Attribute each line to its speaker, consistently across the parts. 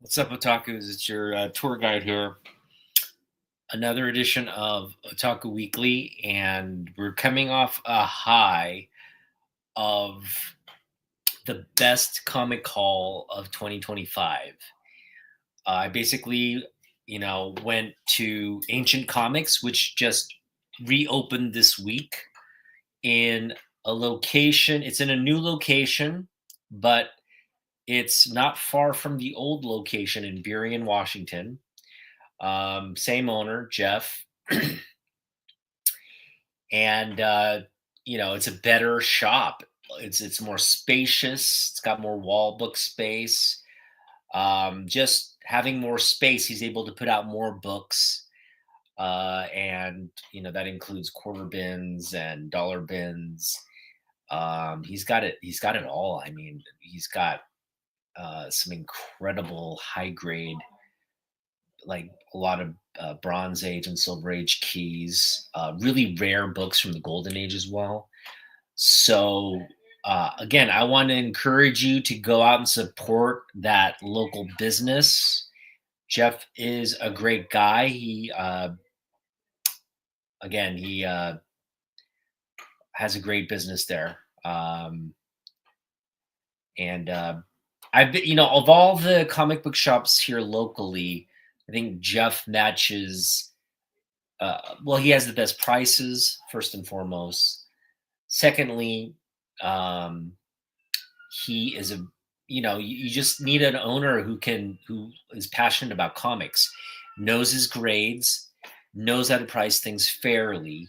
Speaker 1: What's up, Otakus? It's your tour guide here. Another edition of Otaku Weekly, and we're coming off a high of the best comic haul of 2025. I basically, went to Ancient Comics, which just reopened this week in a location. It's in a new location, but it's not far from the old location in Burien, Washington. Same owner, Jeff, and it's a better shop. It's more spacious. It's got more wall book space. Just having more space, he's able to put out more books, and that includes quarter bins and dollar bins. He's got it. He's got it all. I mean, he's got some incredible high grade, like a lot of Bronze Age and Silver Age keys, really rare books from the Golden Age as well. So, again, I want to encourage you to go out and support that local business. Jeff is a great guy. He has a great business there. And I've been, of all the comic book shops here locally, I think Jeff matches. Well, he has the best prices first and foremost. Secondly, um, he is a you just need an owner who is passionate about comics, knows his grades, knows how to price things fairly,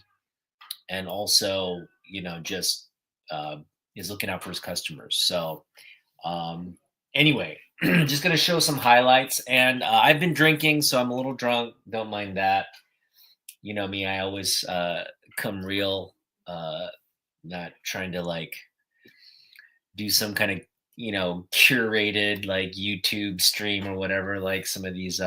Speaker 1: and also just is looking out for his customers. So anyway, just gonna show some highlights, and I've been drinking, so I'm a little drunk. Don't mind that. You know me, I always come real, not trying to like do some kind of curated like YouTube stream or whatever, like some of these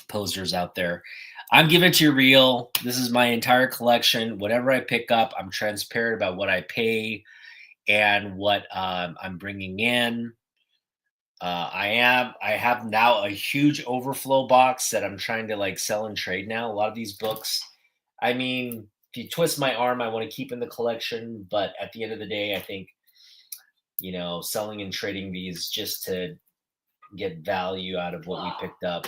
Speaker 1: posters out there. I'm giving it to you real. This is my entire collection. Whatever I pick up, I'm transparent about what I pay and what I'm bringing in. I have now a huge overflow box that I'm trying to like sell and trade now. A lot of these books, I mean, if you twist my arm, I want to keep in the collection, but at the end of the day, I think selling and trading these just to get value out of what we picked up.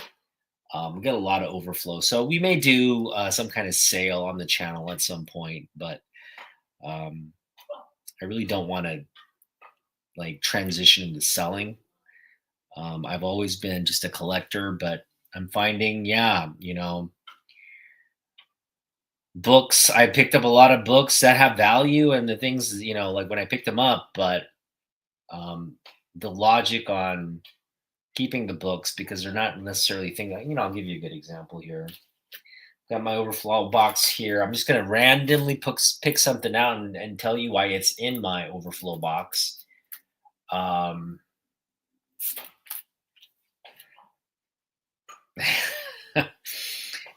Speaker 1: We got a lot of overflow, so we may do some kind of sale on the channel at some point, but um, I really don't want to like transition into selling. I've always been just a collector, but I'm finding, yeah, books. I picked up a lot of books that have value and the things, like when I picked them up, but um, the logic on keeping the books because they're not necessarily things like, I'll give you a good example here. Got my overflow box here. I'm just going to randomly pick something out and tell you why it's in my overflow box. Um,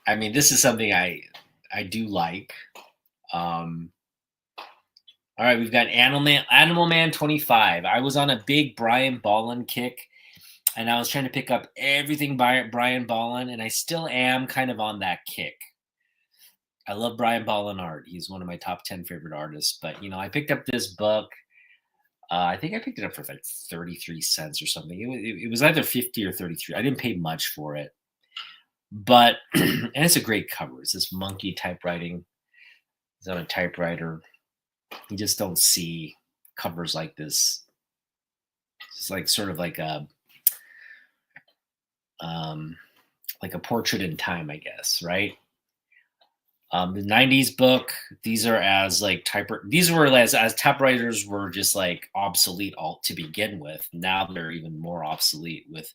Speaker 1: I mean, this is something I do like. Um, all right, we've got Animal Man 25. I was on a big Brian Bolland kick, and I was trying to pick up everything by Brian Bolland, and I still am kind of on that kick. I love Brian Bolland art. He's one of my top 10 favorite artists. But I picked up this book. I think I picked it up for like 33 cents or something. It was either 50 or 33. I didn't pay much for it. But and it's a great cover. It's this monkey typewriting. He's on a typewriter. You just don't see covers like this. It's like sort of like a portrait in time, I guess, right? The 90s book, these are as like these were as typewriters were just like obsolete all to begin with. Now they're even more obsolete with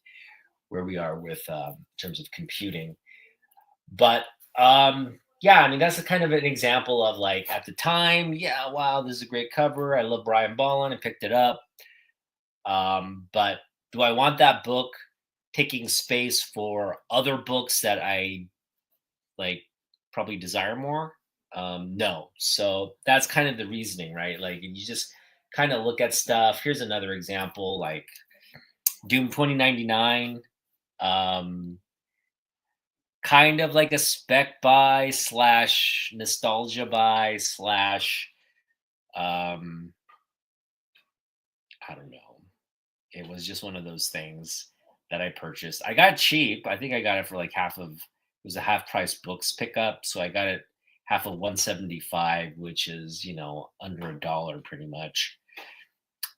Speaker 1: where we are with in terms of computing. But yeah, I mean that's a kind of an example of like at the time, yeah, wow, this is a great cover. I love Brian Bolland. I picked it up. But do I want that book taking space for other books that I like probably desire more? No. So that's kind of the reasoning, right? Like you just kind of look at stuff. Here's another example, like Doom 2099. Um, kind of like a spec buy slash nostalgia buy slash um, I don't know. It was just one of those things that I purchased. I got cheap. I think I got it for like half of, it was a half price books pickup. So I got it half of 175, which is, under a dollar pretty much.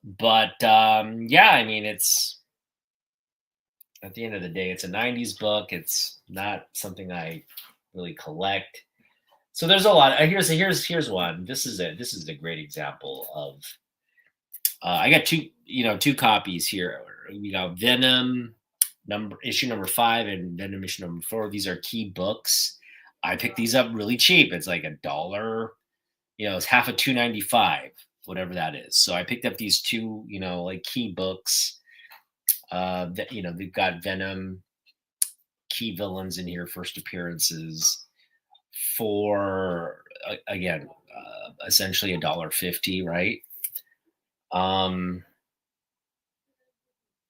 Speaker 1: But yeah, I mean, it's at the end of the day, it's a 90s book. It's not something I really collect. So there's a lot. Here's one. This is a great example of. I got two copies here. We got Venom issue number 5 and Venom issue number 4. These are key books. I picked these up really cheap. It's like $1. It's half of 2.95, whatever that is. So I picked up these two, like key books. That they've got Venom key villains in here, first appearances for again, essentially $1.50, right?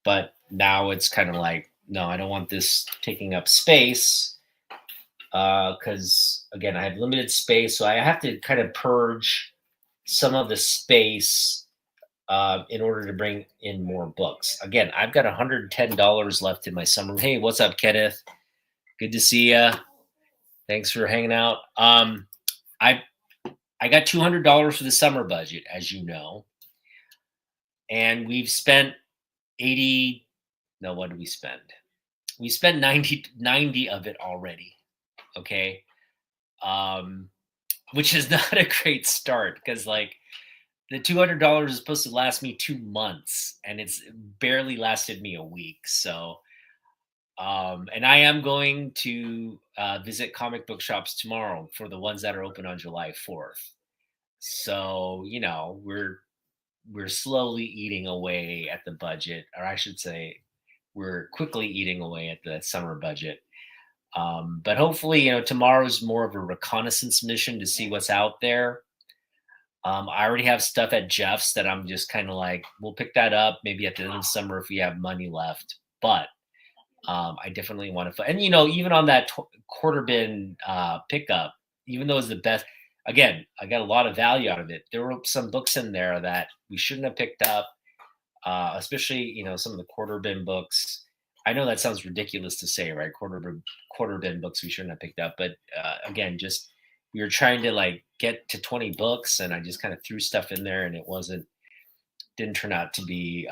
Speaker 1: But now it's kind of like, no, I don't want this taking up space because again, I have limited space, so I have to kind of purge some of the space in order to bring in more books. Again, I've got $110 left in my summer. Hey, what's up, Kenneth? Good to see you. Thanks for hanging out. I got $200 for the summer budget, as you know, and we've spent 80. No, what did we spend? We spent 90 of it already. Okay. Which is not a great start because like the $200 is supposed to last me 2 months and it's barely lasted me a week. So, and I am going to visit comic book shops tomorrow for the ones that are open on July 4th. So, we're slowly eating away at the budget, or I should say, we're quickly eating away at the summer budget. But hopefully, tomorrow's more of a reconnaissance mission to see what's out there. I already have stuff at Jeff's that I'm just kind of like, we'll pick that up maybe at the end of summer if we have money left. But I definitely want to, and even on that quarter bin pickup, even though it's the best, again, I got a lot of value out of it. There were some books in there that we shouldn't have picked up, especially some of the quarter bin books. I know that sounds ridiculous to say, right? Quarter bin books we shouldn't have picked up, but again, just we were trying to like get to 20 books, and I just kind of threw stuff in there, and it didn't turn out to be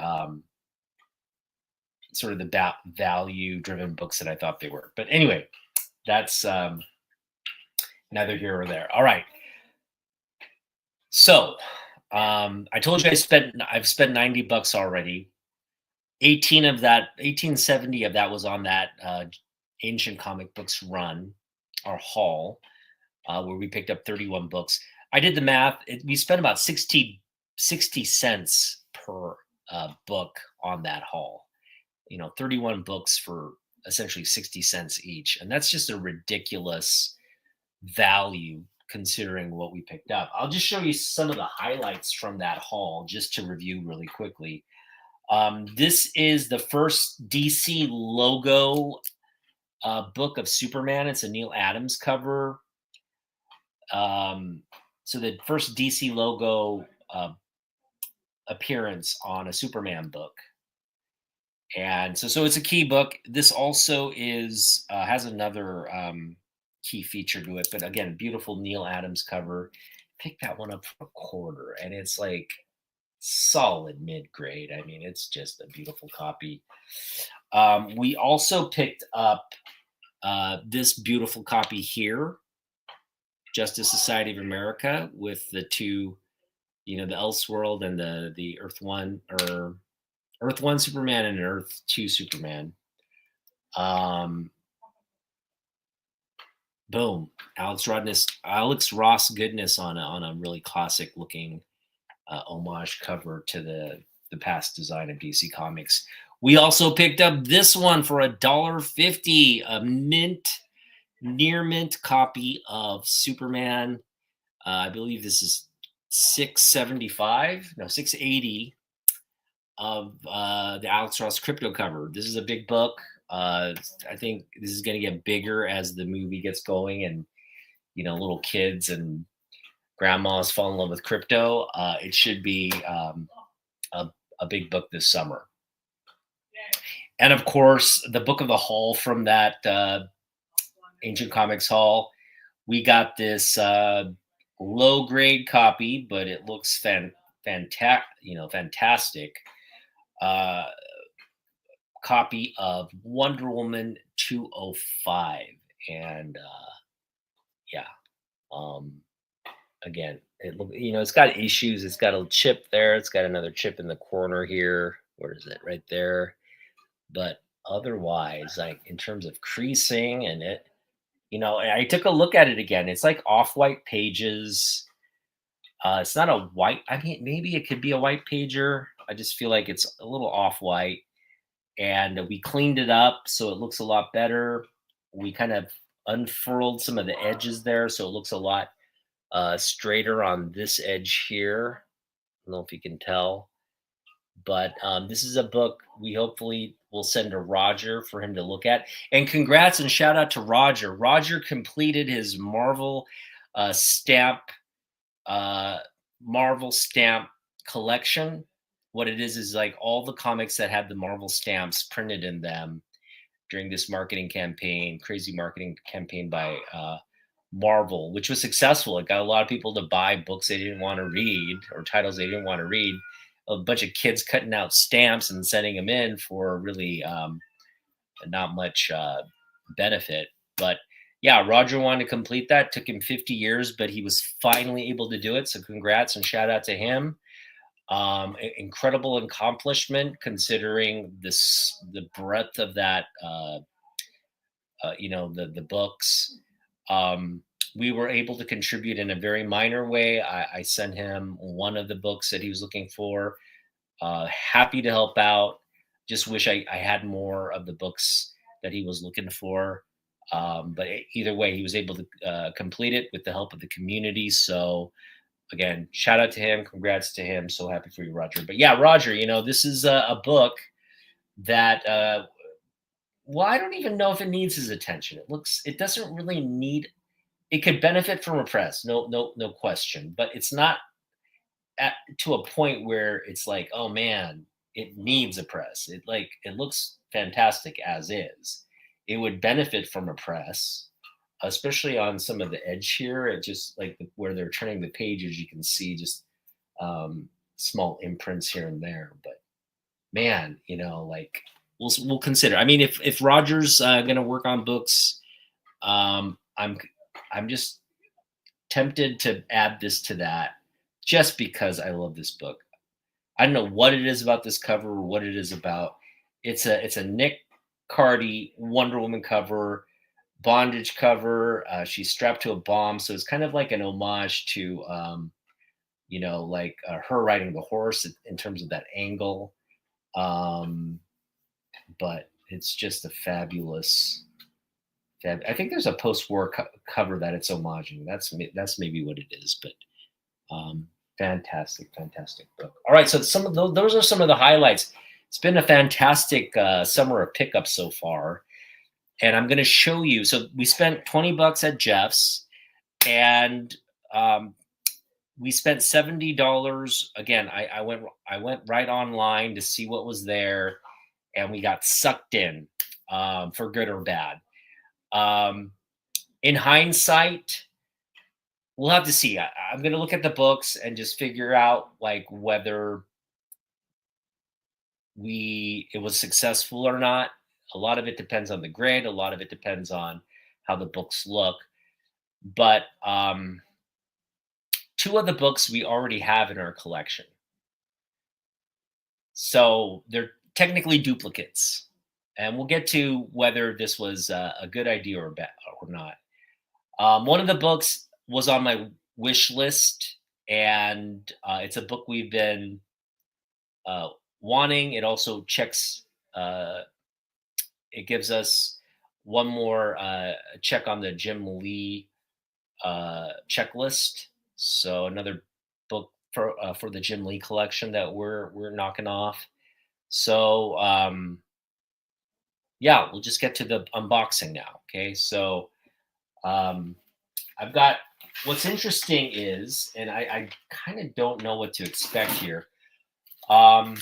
Speaker 1: sort of the value driven books that I thought they were. But anyway, that's neither here or there. All right. So I told you I've spent 90 bucks already. 1870 of that was on that ancient comic books run, our haul, where we picked up 31 books. I did the math. We spent about 60 cents per book on that haul. 31 books for essentially 60 cents each. And that's just a ridiculous value considering what we picked up. I'll just show you some of the highlights from that haul just to review really quickly. This is the first DC logo book of Superman. It's a Neil Adams cover. So the first DC logo appearance on a Superman book. And so it's a key book. This also is has another key feature to it, but again, beautiful Neil Adams cover. Pick that one up for a quarter, and it's like solid mid grade. I mean, it's just a beautiful copy. We also picked up this beautiful copy here, Justice Society of America, with the two, the Elseworld and the Earth One, or Earth 1 Superman and Earth 2 Superman. Boom. Alex Ross goodness on a really classic looking homage cover to the past design of DC Comics. We also picked up this one for $1.50, a near mint copy of Superman. I believe this is $6.75, no, $6.80. of the Alex Ross crypto cover. This is a big book. I think this is going to get bigger as the movie gets going, and little kids and grandmas fall in love with crypto. It should be a, a big book this summer. And of course, the book of the haul from that Ancient Comics haul. We got this low grade copy, but it looks fantastic. Uh, Copy of Wonder Woman 205, and yeah, um, again, it's got issues. It's got a chip there. It's got another chip in the corner here. Where is it? Right there. But otherwise, like in terms of creasing and it, I took a look at it again. It's like off-white pages. It's not a white. I mean, maybe it could be a white pager. I just feel like it's a little off-white, and we cleaned it up so it looks a lot better. We kind of unfurled some of the edges there, so it looks a lot straighter on this edge here. I don't know if you can tell, but this is a book we hopefully will send to Roger for him to look at. And congrats and shout out to Roger. Roger completed his stamp, uh, Marvel stamp collection. What it is like all the comics that had the Marvel stamps printed in them during this crazy marketing campaign by Marvel, which was successful. It got a lot of people to buy books they didn't want to read or titles they didn't want to read. A bunch of kids cutting out stamps and sending them in for really not much benefit. But yeah, Roger wanted to complete that. Took him 50 years, but he was finally able to do it. So congrats and shout out to him. Incredible accomplishment considering the breadth of that. The books. We were able to contribute in a very minor way. I sent him one of the books that he was looking for. Happy to help out. Just wish I had more of the books that he was looking for. But either way, he was able to complete it with the help of the community. So again, shout out to him. Congrats to him. So happy for you, Roger. But yeah, Roger, this is a book that well, I don't even know if it needs his attention. It doesn't really need. It could benefit from a press, no question. But it's not to a point where it's like, oh man, it needs a press. It looks fantastic as is. It would benefit from a press, especially on some of the edge here. It just like where they're turning the pages, you can see just small imprints here and there. But man, like we'll consider. I mean, if Roger's going to work on books, I'm just tempted to add this to that, just because I love this book. I don't know what it is about this cover or what it is about. It's a Nick Cardy Wonder Woman cover, bondage cover. She's strapped to a bomb, so it's kind of like an homage to her riding the horse in terms of that angle. But it's just a fabulous. I think there's a post-war cover that it's homaging. That's maybe what it is, but fantastic book. All right, so some of those are some of the highlights. It's been a fantastic summer of pickups so far, and I'm going to show you. So we spent $20 at Jeff's, and we spent $70. Again, I went right online to see what was there, and we got sucked in for good or bad. In hindsight, we'll have to see. I'm going to look at the books and just figure out like whether it was successful or not. A lot of it depends on the grade. A lot of it depends on how the books look. But two of the books we already have in our collection, so they're technically duplicates, and we'll get to whether this was a good idea or not. One of the books was on my wish list, and it's a book we've been wanting. It also checks. It gives us one more check on the Jim Lee checklist. So another book for the Jim Lee collection that we're knocking off. So yeah, we'll just get to the unboxing now. Okay, so um, I've got. What's interesting is, and I kind of don't know what to expect here. Um,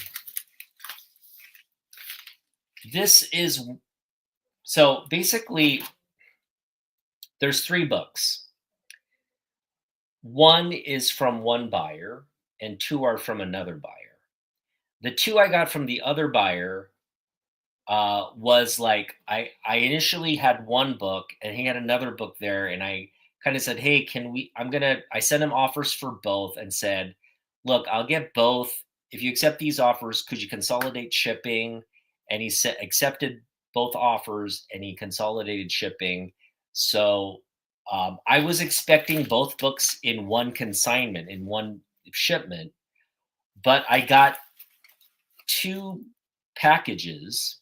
Speaker 1: this is so basically there's three books. One is from one buyer, and two are from another buyer. The two I got from the other buyer was like I initially had one book and he had another book there, and I kind of said, "Hey, can we?" I sent him offers for both and said, "Look, I'll get both. If you accept these offers, could you consolidate shipping?" And he said accepted both offers and he consolidated shipping. So I was expecting both books in one consignment in one shipment, but I got two packages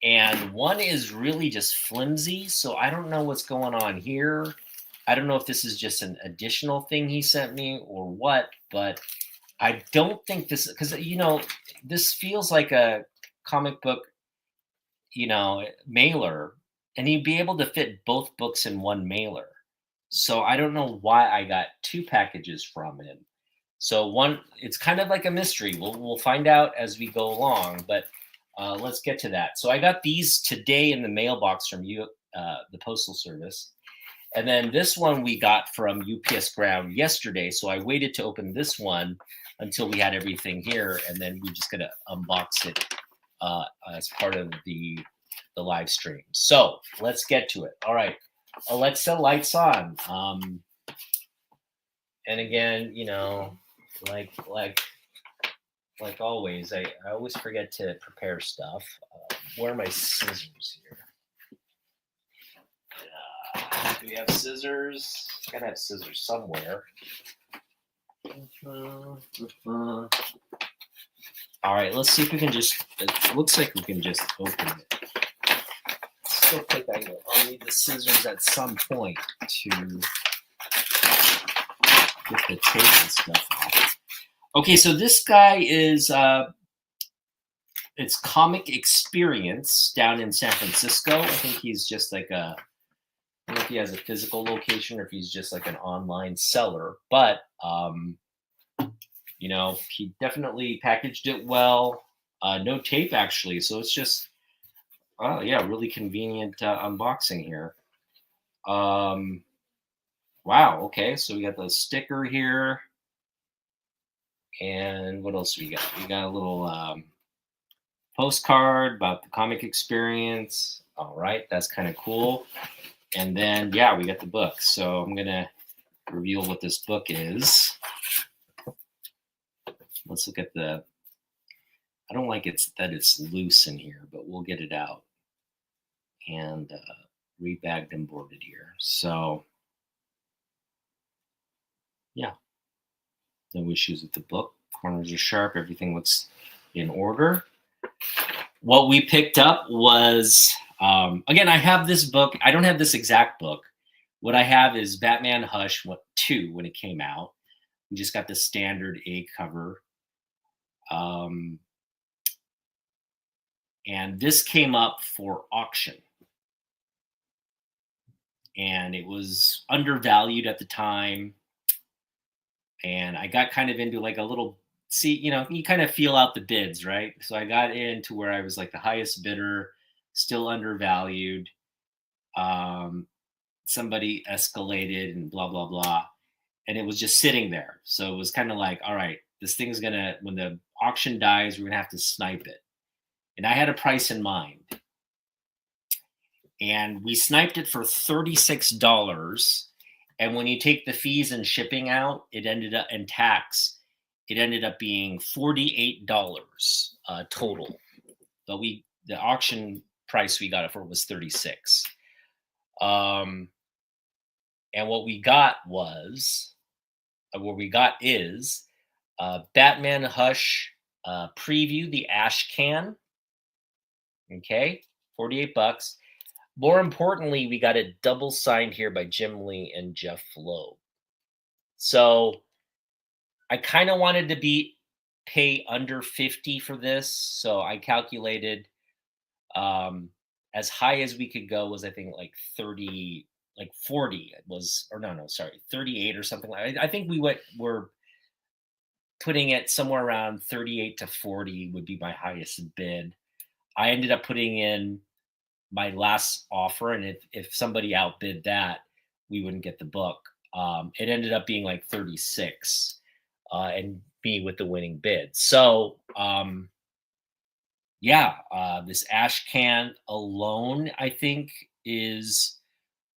Speaker 1: and one is really just flimsy. So I don't know what's going on here. I don't know if this is just an additional thing he sent me or what, but I don't think this because this feels like a comic book, mailer, and he'd be able to fit both books in one mailer. So I don't know why I got two packages from him. So one, it's kind of like a mystery. We'll find out as we go along, but let's get to that. So I got these today in the mailbox from you, the postal service, and then this one we got from UPS Ground yesterday. So I waited to open this one until we had everything here, and then we're just gonna unbox it as part of the live stream. So let's get to it. All right, Alexa, lights on. And again, like like like always, I always forget to prepare stuff. Where are my scissors here? Do we have scissors? Gotta have scissors somewhere. All right, let's see if we can just. It looks like we can just open it. Still think I'll need the scissors at some point to get the tape and stuff off. Okay, so this guy is it's Comic Experience down in San Francisco. I think he's just like I don't know if he has a physical location or if he's just like an online seller, but he definitely packaged it well. No tape actually, so it's just really convenient unboxing here. Wow, okay, so we got the sticker here. And what else we got? We got a little postcard about the comic experience. All right, that's kind of cool. And then, yeah, we got the book. So I'm going to reveal what this book is. Let's look at I don't like that it's loose in here, but we'll get it out. And rebagged and boarded here. So, yeah, no issues with the book. Corners are sharp. Everything looks in order. What we picked up was, again, I have this book. I don't have this exact book. What I have is Batman Hush 2 when it came out. We just got the standard A cover. And this came up for auction. And it was undervalued at the time. And I got kind of into like a little, you kind of feel out the bids, right? So I got into where I was like the highest bidder, still undervalued. Somebody escalated and blah, blah, blah. And it was just sitting there. So it was kind of like, all right, this thing's when the auction dies, we're going to have to snipe it. And I had a price in mind. And we sniped it for $36. And when you take the fees and shipping out, it ended up in tax. It ended up being $48 total. But the auction price we got it for was $36. And what we got is Batman Hush preview, the Ash Can. Okay, $48. More importantly, we got it double signed here by Jim Lee and Jeff Loeb. So I kind of wanted to be pay under 50 for this. So I calculated um as high as we could go was I think like 30, like 40 it was, or no, sorry, 38 or something like. I think we're putting it somewhere around 38 to 40 would be my highest bid. I ended up putting in my last offer, and if somebody outbid that, we wouldn't get the book. It ended up being like 36, and me with the winning bid. So yeah, this ash can alone, I think, is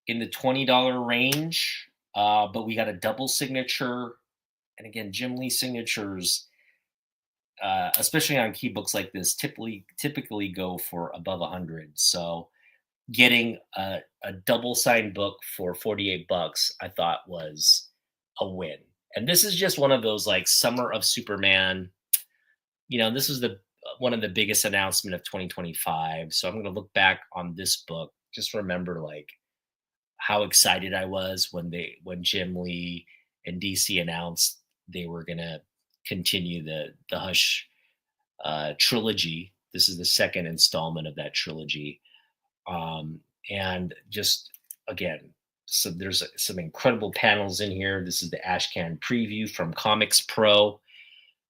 Speaker 1: in the $20 range. But we got a double signature, and again, Jim Lee signatures, especially on key books like this, typically go for above 100. So getting a double signed book for 48 bucks, I thought was a win. And this is just one of those like Summer of Superman. This was the one of the biggest announcement of 2025. So I'm going to look back on this book, just remember like how excited I was when Jim Lee and DC announced they were going to continue the Hush trilogy. This is the second installment of that trilogy. And just again, so there's some incredible panels in here. This is the Ashcan preview from Comics Pro.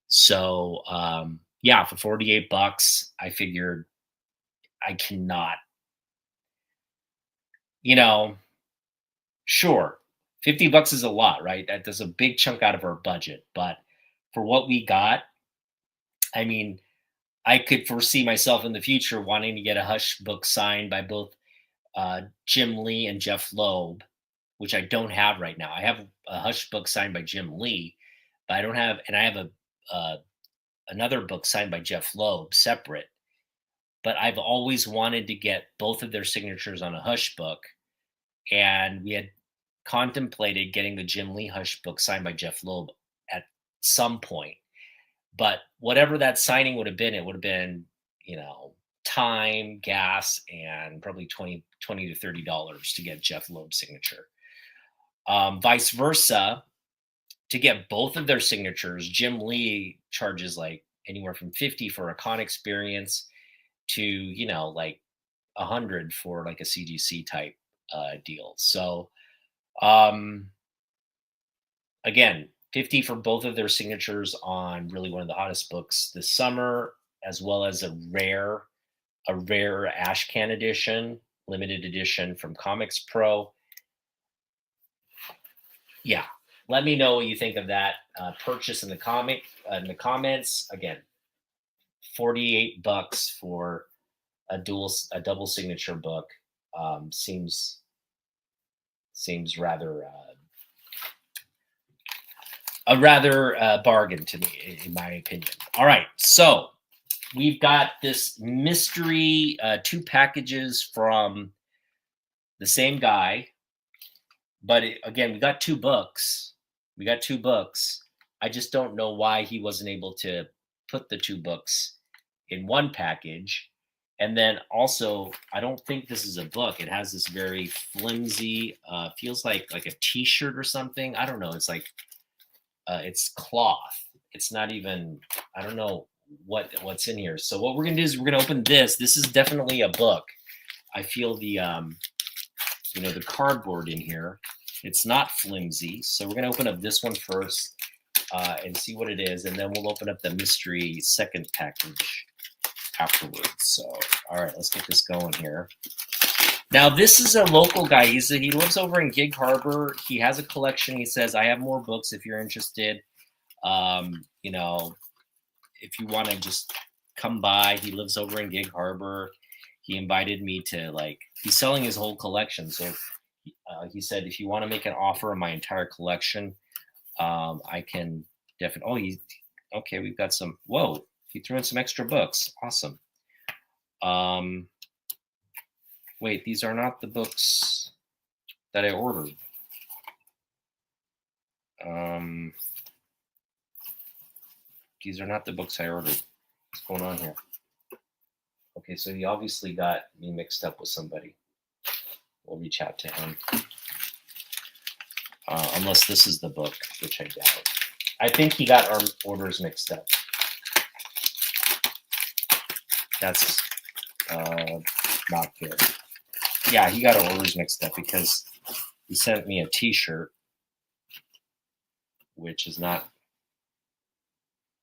Speaker 1: So yeah, for 48 bucks, I figured I cannot, sure, 50 bucks is a lot, right? That's a big chunk out of our budget, but for what we got, I mean, I could foresee myself in the future wanting to get a Hush book signed by both Jim Lee and Jeff Loeb, which I don't have right now. I have a Hush book signed by Jim Lee, but I don't have, and I have another book signed by Jeff Loeb separate. But I've always wanted to get both of their signatures on a Hush book, and we had contemplated getting the Jim Lee Hush book signed by Jeff Loeb at some point. But whatever that signing would have been, it would have been, time, gas, and probably 20 to $30 to get Jeff Loeb's signature. Vice versa, to get both of their signatures, Jim Lee charges like anywhere from 50 for a con experience to, like 100 for like a CGC type deal. So again, 50 for both of their signatures on really one of the hottest books this summer, as well as a rare Ashcan edition, limited edition from Comics Pro. Yeah, let me know what you think of that purchase in the comments. Again, 48 bucks for a double signature book seems rather a rather bargain to me, in my opinion. All right, so we've got this mystery 2 packages from the same guy, but again, we got 2 books. I just don't know why he wasn't able to put the 2 books in one package. And then also, I don't think this is a book. It has this very flimsy, feels like a T-shirt or something. I don't know. It's like it's cloth. It's not even. I don't know what's in here. So what we're gonna do is we're gonna open this. This is definitely a book. I feel the the cardboard in here. It's not flimsy. So we're gonna open up this one first and see what it is, and then we'll open up the mystery second package afterwards. So all right, let's get this going here. Now this is a local guy. He lives over in Gig Harbor. He has a collection. He says, I have more books if you're interested. If you want to just come by. He lives over in Gig Harbor. He invited me to he's selling his whole collection. So he said, if you want to make an offer on my entire collection, I can definitely. Oh, okay. We've got some. Whoa. He threw in some extra books. Awesome. Wait, these are not the books that I ordered. These are not the books I ordered. What's going on here? Okay, so he obviously got me mixed up with somebody. We'll reach out to him. Unless this is the book, which I doubt. I think he got our orders mixed up. That's not good. Yeah, he got our orders mixed up because he sent me a T-shirt, which is not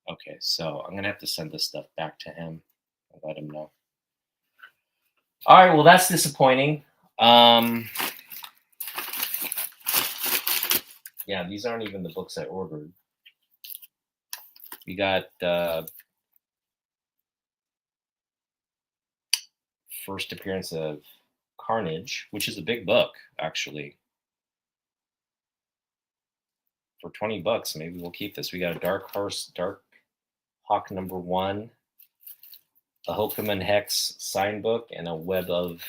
Speaker 1: okay. So I'm gonna have to send this stuff back to him and let him know. All right, well that's disappointing. Um, yeah, these aren't even the books I ordered. We got first appearance of Carnage, which is a big book actually. For $20, maybe we'll keep this. We got a Dark Horse, Dark Hawk #1, a Hokuman Hex sign book, and a Web of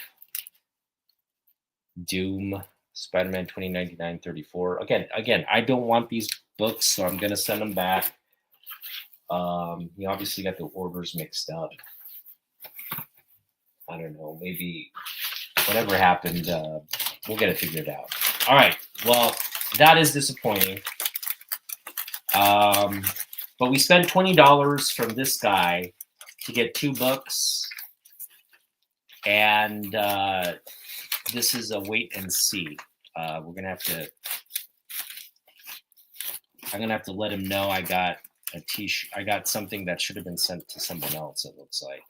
Speaker 1: Doom, Spider-Man 2099 34. Again, I don't want these books, so I'm gonna send them back. He obviously got the orders mixed up. I don't know, maybe whatever happened, we'll get it figured out. All right, well, that is disappointing. But we spent $20 from this guy to get 2 books, and this is a wait and see. We're gonna have to. I'm gonna have to let him know I got a T-shirt. I got something that should have been sent to someone else. It looks like.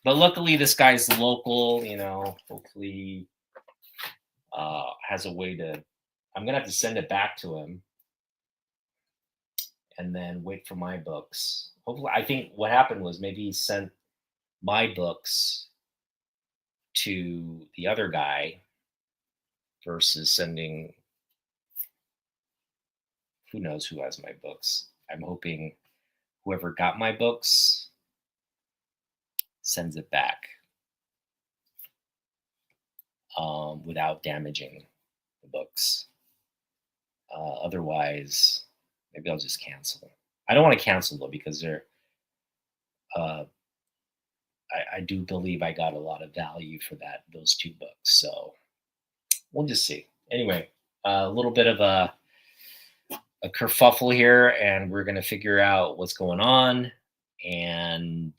Speaker 1: But luckily, this guy's local. You know, hopefully, has a way to. I'm gonna have to send it back to him, and then wait for my books. Hopefully, I think what happened was maybe he sent my books to the other guy versus sending who knows who has my books. I'm hoping whoever got my books sends it back without damaging the books. Otherwise, maybe I'll just cancel. I don't want to cancel though because they're. I do believe I got a lot of value for those 2 books. So we'll just see. Anyway, a little bit of a kerfuffle here, and we're gonna figure out what's going on, and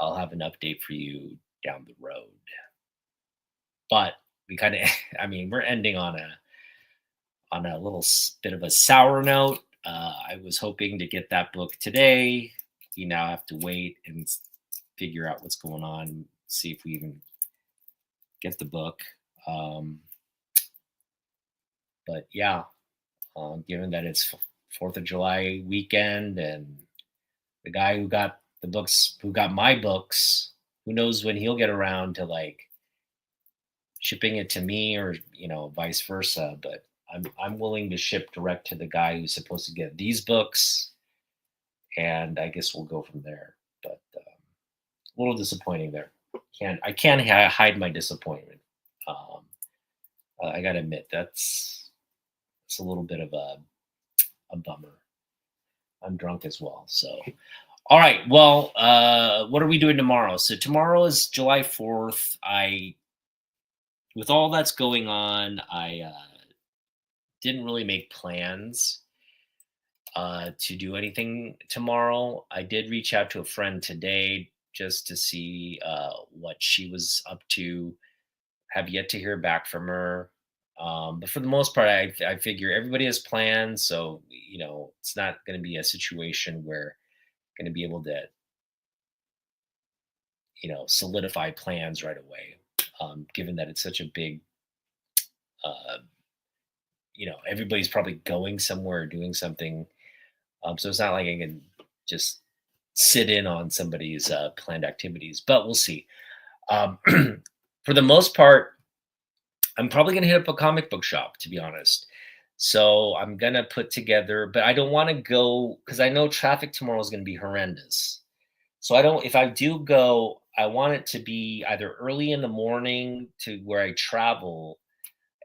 Speaker 1: I'll have an update for you down the road. But we kind of, I mean, we're ending on a little bit of a sour note. I was hoping to get that book today. We now have to wait and figure out what's going on, see if we even get the book. But yeah, given that it's 4th of July weekend, and the guy who got the books, who got my books, who knows when he'll get around to like shipping it to me, or vice versa. But I'm willing to ship direct to the guy who's supposed to get these books, and I guess we'll go from there. But a little disappointing there. I can't hide my disappointment. I gotta admit it's a little bit of a bummer. I'm drunk as well, so. All right. Well, what are we doing tomorrow? So tomorrow is July 4th. With all that's going on, I didn't really make plans to do anything tomorrow. I did reach out to a friend today just to see what she was up to. Have yet to hear back from her. But for the most part, I figure everybody has plans. So, it's not going to be a situation where I'm going to be able to, solidify plans right away. Given that it's such a big, uh, everybody's probably going somewhere or doing something. So it's not like I can just sit in on somebody's planned activities, but we'll see. For the most part, I'm probably going to hit up a comic book shop, to be honest. So I'm going to put together, but I don't want to go because I know traffic tomorrow is going to be horrendous. So if I do go, I want it to be either early in the morning to where I travel,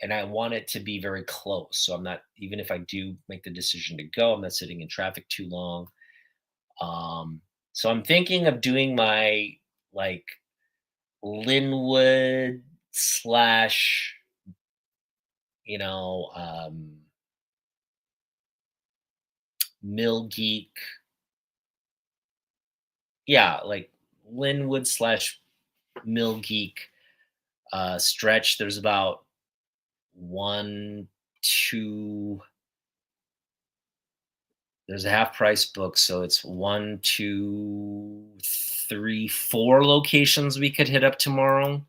Speaker 1: and I want it to be very close. So I'm not, even if I do make the decision to go, I'm not sitting in traffic too long. So I'm thinking of doing my like Linwood slash, you know, Mill Geek yeah, like Linwood slash Mill Geek stretch. There's about one, two. There's a half price book, so it's one, two, three, four locations we could hit up tomorrow.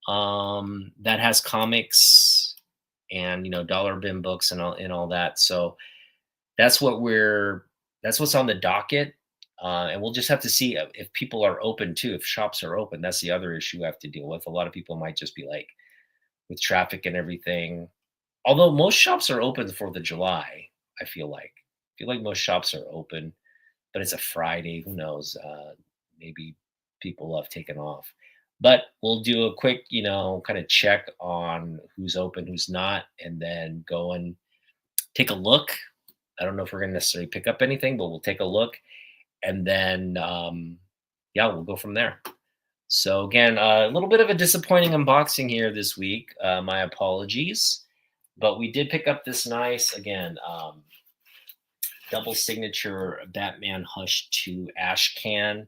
Speaker 1: That has comics and dollar bin books and all that. So that's what we're that's what's on the docket. And we'll just have to see if people are open too, if shops are open. That's the other issue we have to deal with. A lot of people might just be like, with traffic and everything. Although most shops are open for the July, I feel like. I feel like most shops are open, but it's a Friday. Who knows? Maybe people have taken off. But we'll do a quick, kind of check on who's open, who's not, and then go and take a look. I don't know if we're going to necessarily pick up anything, but we'll take a look, and then yeah, we'll go from there. So again, a little bit of a disappointing unboxing here this week. My apologies, but we did pick up this nice, again, double signature Batman Hush 2 Ash Can.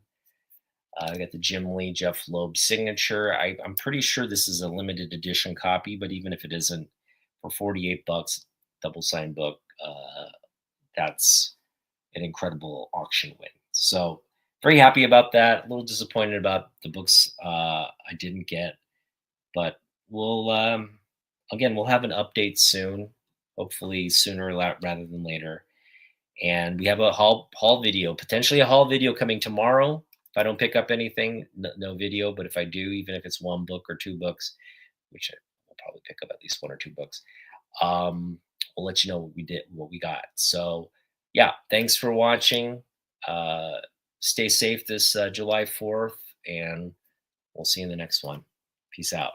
Speaker 1: I got the Jim Lee, Jeff Loeb signature. I'm pretty sure this is a limited edition copy, but even if it isn't, for $48, double signed book, that's an incredible auction win. So very happy about that. A little disappointed about the books I didn't get, but we'll again, we'll have an update soon, hopefully sooner rather than later. And we have a haul video, potentially a haul video coming tomorrow. If I don't pick up anything, no video. But if I do, even if it's one book or two books, which I will probably pick up at least one or two books, we'll let you know what we got. So yeah, thanks for watching. Stay safe this July 4th, and we'll see you in the next one. Peace out.